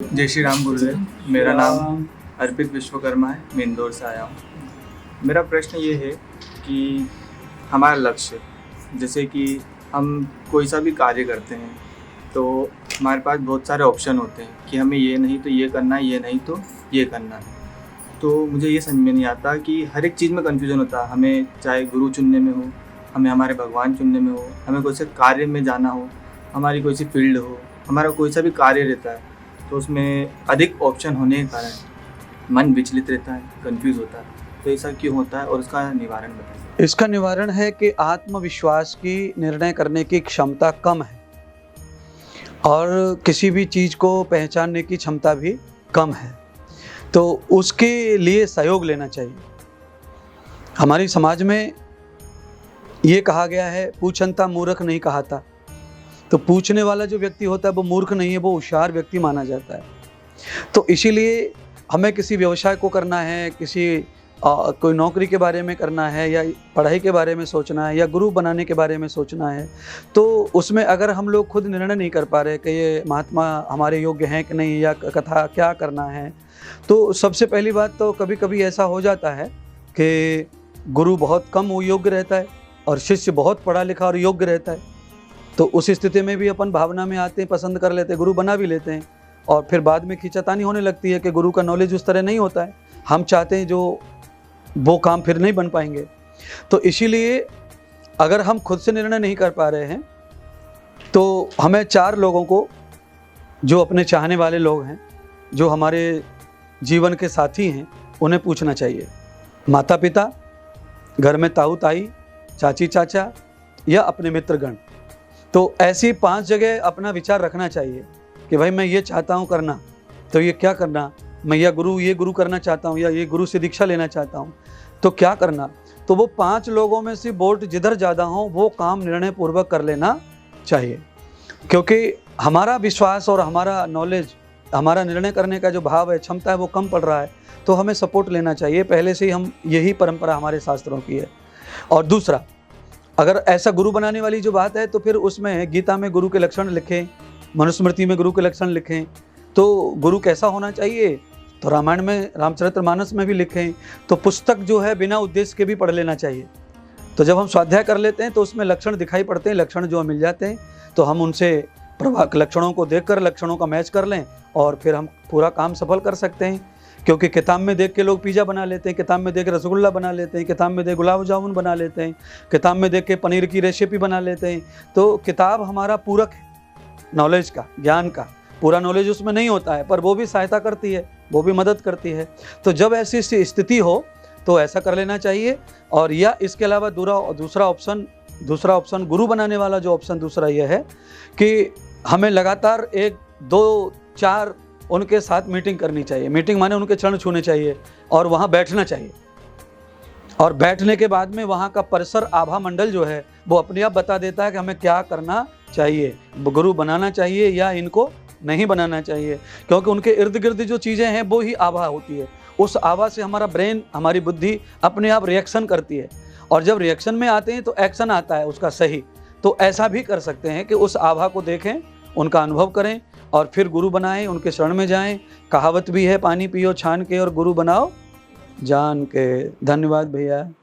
जय श्री राम गुरुदेव। मेरा नाम अर्पित विश्वकर्मा है, मैं इंदौर से आया हूँ। मेरा प्रश्न ये है कि हमारा लक्ष्य, जैसे कि हम कोई सा भी कार्य करते हैं तो हमारे पास बहुत सारे ऑप्शन होते हैं कि हमें ये नहीं तो ये करना है, ये नहीं तो ये करना है। तो मुझे ये समझ में नहीं आता कि हर एक चीज़ में कन्फ्यूज़न होता है। हमें चाहे गुरु चुनने में हो, हमें हमारे भगवान चुनने में हो, हमें कोई से कार्य में जाना हो, हमारी कोई सी फील्ड हो, हमारा कोई सा भी कार्य रहता है तो उसमें अधिक ऑप्शन होने के कारण मन विचलित रहता है, कंफ्यूज होता है। तो ऐसा क्यों होता है और उसका निवारण बताइए। इसका निवारण है कि आत्मविश्वास की निर्णय करने की क्षमता कम है और किसी भी चीज़ को पहचानने की क्षमता भी कम है, तो उसके लिए सहयोग लेना चाहिए। हमारी समाज में ये कहा गया है, पूछनता मूर्ख नहीं कहाता। तो पूछने वाला जो व्यक्ति होता है वो मूर्ख नहीं है, वो होशियार व्यक्ति माना जाता है। तो इसीलिए हमें किसी व्यवसाय को करना है, कोई नौकरी के बारे में करना है, या पढ़ाई के बारे में सोचना है, या गुरु बनाने के बारे में सोचना है, तो उसमें अगर हम लोग खुद निर्णय नहीं कर पा रहे कि ये महात्मा हमारे योग्य हैं कि नहीं, या कथा क्या करना है, तो सबसे पहली बात तो कभी कभी ऐसा हो जाता है कि गुरु बहुत कम योग्य रहता है और शिष्य बहुत पढ़ा लिखा और योग्य रहता है। तो उस स्थिति में भी अपन भावना में आते हैं, पसंद कर लेते हैं, गुरु बना भी लेते हैं, और फिर बाद में खींचातानी होने लगती है कि गुरु का नॉलेज उस तरह नहीं होता है, हम चाहते हैं जो वो काम फिर नहीं बन पाएंगे। तो इसीलिए अगर हम खुद से निर्णय नहीं कर पा रहे हैं तो हमें 4 लोगों को, जो अपने चाहने वाले लोग हैं, जो हमारे जीवन के साथी हैं, उन्हें पूछना चाहिए। माता पिता, घर में ताऊ ताई, चाची चाचा, या अपने मित्रगण। तो ऐसी 5 जगह अपना विचार रखना चाहिए कि भाई मैं ये चाहता हूँ करना, तो ये क्या करना, मैं ये गुरु करना चाहता हूँ, या ये गुरु से दीक्षा लेना चाहता हूँ, तो क्या करना। तो वो 5 लोगों में से वोट जिधर ज़्यादा हो वो काम निर्णय पूर्वक कर लेना चाहिए, क्योंकि हमारा विश्वास और हमारा नॉलेज, हमारा निर्णय करने का जो भाव है, क्षमता है, वो कम पड़ रहा है, तो हमें सपोर्ट लेना चाहिए। पहले से ही हम यही परंपरा हमारे शास्त्रों की है। और दूसरा, अगर ऐसा गुरु बनाने वाली जो बात है तो फिर उसमें गीता में गुरु के लक्षण लिखें, मनुस्मृति में गुरु के लक्षण लिखें। तो गुरु कैसा होना चाहिए तो रामायण में, रामचरितमानस में भी लिखें। तो पुस्तक जो है बिना उद्देश्य के भी पढ़ लेना चाहिए। तो जब हम स्वाध्याय कर लेते हैं तो उसमें लक्षण दिखाई पड़ते हैं, लक्षण जो मिल जाते हैं, तो हम उनसे लक्षणों को देखकर लक्षणों का मैच कर लें और फिर हम पूरा काम सफल कर सकते हैं। क्योंकि किताब में देख के लोग पिज़्ज़ा बना लेते हैं, किताब में देख के रसगुल्ला बना लेते हैं, किताब में देख गुलाब जामुन बना लेते हैं, किताब में देख के पनीर की रेसिपी बना लेते हैं। तो किताब हमारा पूरक है नॉलेज का, ज्ञान का। पूरा नॉलेज उसमें नहीं होता है, पर वो भी सहायता करती है, वो भी मदद करती है। तो जब ऐसी स्थिति हो तो ऐसा कर लेना चाहिए। और या इसके अलावा दूसरा ऑप्शन गुरु बनाने वाला जो ऑप्शन दूसरा यह है कि हमें लगातार 1, 2, 4 उनके साथ मीटिंग करनी चाहिए। मीटिंग माने उनके चरण छूने चाहिए और वहाँ बैठना चाहिए। और बैठने के बाद में वहाँ का परिसर, आभा मंडल जो है, वो अपने आप बता देता है कि हमें क्या करना चाहिए, गुरु बनाना चाहिए या इनको नहीं बनाना चाहिए। क्योंकि उनके इर्द गिर्द जो चीज़ें हैं वो ही आभा होती है। उस आभा से हमारा ब्रेन, हमारी बुद्धि अपने आप रिएक्शन करती है, और जब रिएक्शन में आते हैं तो एक्शन आता है उसका सही। तो ऐसा भी कर सकते हैं कि उस आभा को देखें, उनका अनुभव करें और फिर गुरु बनाएं, उनके शरण में जाएं। कहावत भी है, पानी पियो छान के और गुरु बनाओ जान के। धन्यवाद भैया।